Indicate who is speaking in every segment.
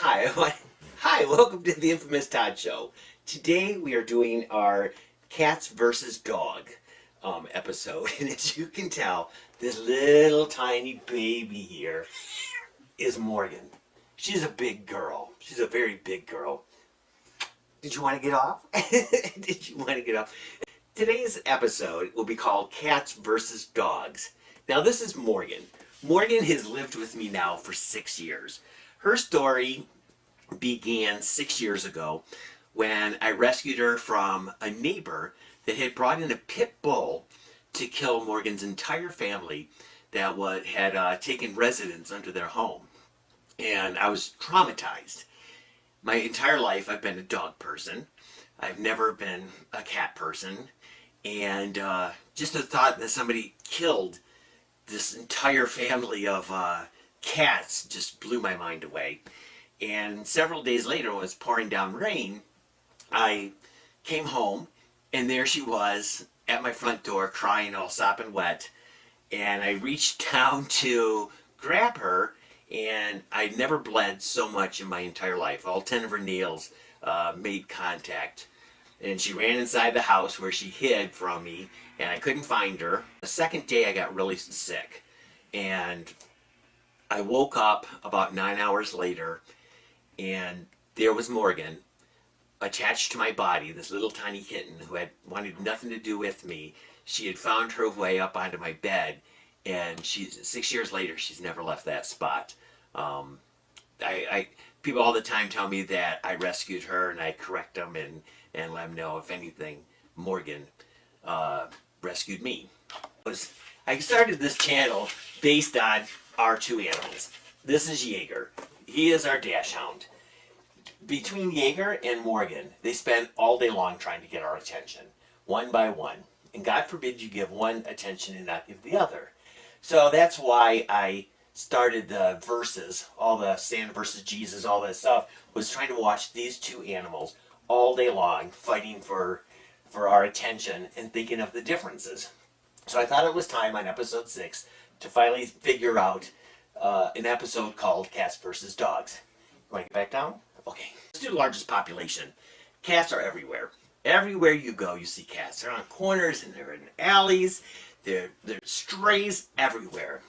Speaker 1: Hi, hi, welcome to the Infamous Todd Show. Today we are doing our cats versus dog episode, and as you can tell, this little tiny baby here is Morgan. She's a big girl. She's a very big girl. Did you want to get off? Did you want to get off? Today's episode will be called Cats versus Dogs. Now this is Morgan. Morgan has lived with me now for 6 years. Her story began 6 years ago when I rescued her from a neighbor that had brought in a pit bull to kill Morgan's entire family that had taken residence under their home. And I was traumatized. My entire life I've been a dog person. I've never been a cat person. And just the thought that somebody killed this entire family of cats just blew my mind away. And several days later, when it was pouring down rain, I came home, and there she was at my front door crying all sopping wet. And I reached down to grab her, and I'd never bled so much in my entire life. All 10 of her nails made contact. And she ran inside the house where she hid from me, and I couldn't find her. The second day I got really sick, and I woke up about 9 hours later, and there was Morgan attached to my body, this little tiny kitten who had wanted nothing to do with me. She had found her way up onto my bed, and 6 years later, she's never left that spot. People all the time tell me that I rescued her, and I correct them and let them know, if anything, Morgan rescued me. I started this channel based on our two animals. This is Jaeger. He is our dash hound. Between Jaeger and Morgan, they spend all day long trying to get our attention, one by one. And God forbid you give one attention and not give the other. So that's why I started the verses, all the Santa versus Jesus, all that stuff, was trying to watch these two animals all day long fighting for our attention and thinking of the differences. So I thought it was time on episode 6 to finally figure out an episode called Cats versus Dogs. You want to get back down? Okay. Let's do the largest population. Cats are everywhere. Everywhere you go, you see cats. They're on corners and they're in alleys. They're strays everywhere.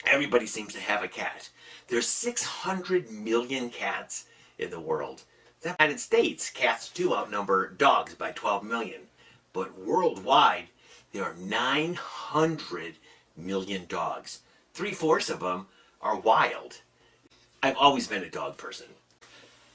Speaker 1: Everybody seems to have a cat. There's 600 million cats in the world. In the United States, cats do outnumber dogs by 12 million. But worldwide, there are 900 million dogs. 3/4 of them are wild. I've always been a dog person.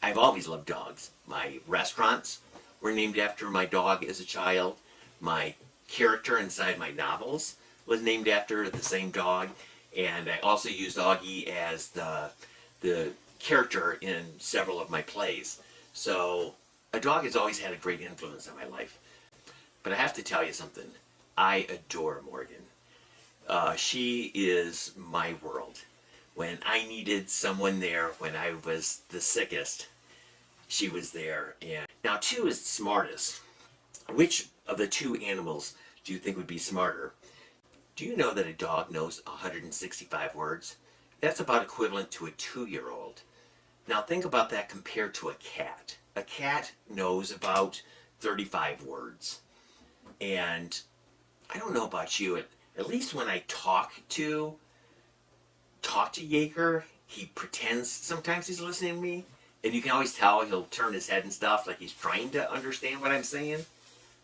Speaker 1: I've always loved dogs. My restaurants were named after my dog as a child. My character inside my novels was named after the same dog. And I also used Augie as the character in several of my plays. So a dog has always had a great influence on my life. But I have to tell you something. I adore Morgan. She is my world. When I needed someone there, when I was the sickest, she was there. And now 2 is the smartest. Which of the two animals do you think would be smarter? Do you know that a dog knows 165 words? That's about equivalent to a 2-year-old. Now think about that compared to a cat. A cat knows about 35 words. And I don't know about you, at least when I talk to Jaeger, he pretends sometimes he's listening to me. And you can always tell he'll turn his head and stuff like he's trying to understand what I'm saying.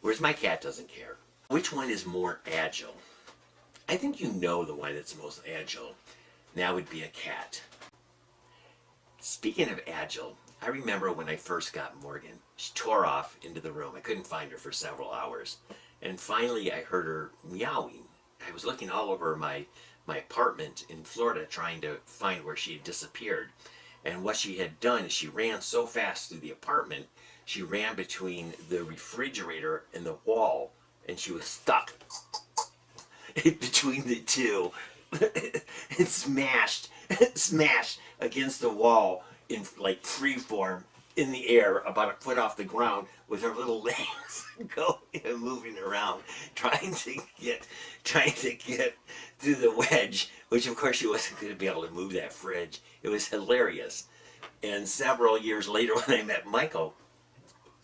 Speaker 1: Whereas my cat doesn't care. Which one is more agile? I think you know the one that's most agile. That would be a cat. Speaking of agile, I remember when I first got Morgan. She tore off into the room. I couldn't find her for several hours. And finally I heard her meowing. I was looking all over my apartment in Florida trying to find where she had disappeared. And what she had done is she ran so fast through the apartment, she ran between the refrigerator and the wall, and she was stuck between the two. And smashed against the wall in like free form in the air about a foot off the ground with her little legs going and moving around trying to get through the wedge, which of course she wasn't going to be able to move that fridge. It was hilarious. And several years later when I met Michael,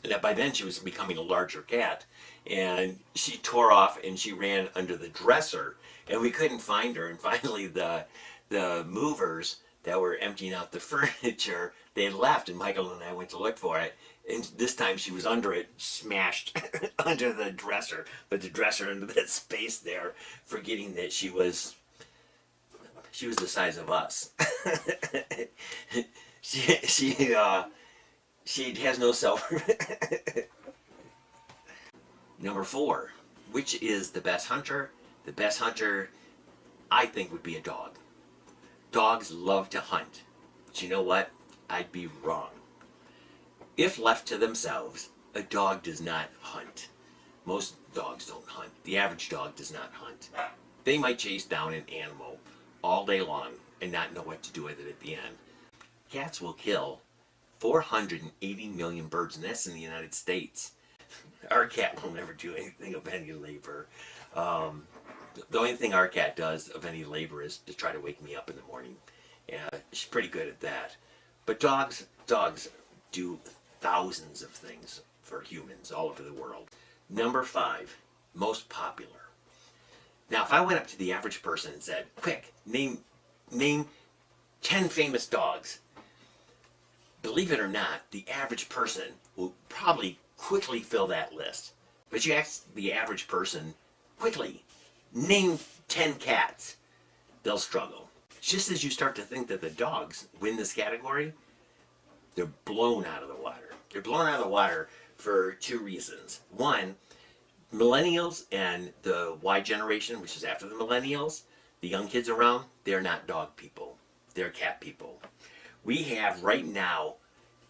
Speaker 1: that by then she was becoming a larger cat, and she tore off and she ran under the dresser, and we couldn't find her. And finally the movers that were emptying out the furniture, they had left, and Michael and I went to look for it, and this time she was under it, smashed under the dresser, but the dresser under that space there, forgetting that she was the size of us. she has no self. Number 4, which is the best hunter? The best hunter, I think, would be a dog. Dogs love to hunt. But you know what? I'd be wrong. If left to themselves, a dog does not hunt. Most dogs don't hunt. The average dog does not hunt. They might chase down an animal all day long and not know what to do with it at the end. Cats will kill 480 million birds' nests in the United States. Our cat will never do anything of any labor. The only thing our cat does of any labor is to try to wake me up in the morning. And she's pretty good at that. But dogs do thousands of things for humans all over the world. Number 5, most popular. Now, if I went up to the average person and said, quick, name 10 famous dogs, believe it or not, the average person will probably quickly fill that list. But you ask the average person, quickly, name 10 cats, they'll struggle. Just as you start to think that the dogs win this category, they're blown out of the water. They're blown out of the water for 2 reasons. One, millennials and the Y generation, which is after the millennials, the young kids around, they're not dog people. They're cat people. We have right now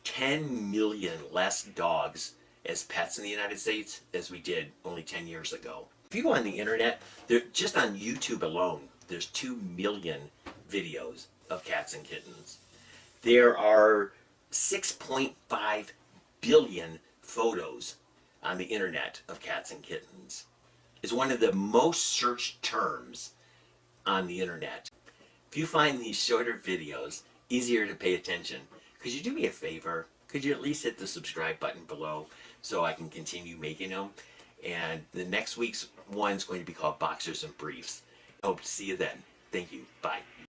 Speaker 1: 10 million less dogs as pets in the United States as we did only 10 years ago. If you go on the internet, just on YouTube alone, there's 2 million videos of cats and kittens. There are 6.5 billion photos on the internet of cats and kittens. It's one of the most searched terms on the internet. If you find these shorter videos easier to pay attention, could you do me a favor? Could you at least hit the subscribe button below so I can continue making them? And the next week's one's going to be called Boxers and Briefs. I hope to see you then. Thank you. Bye.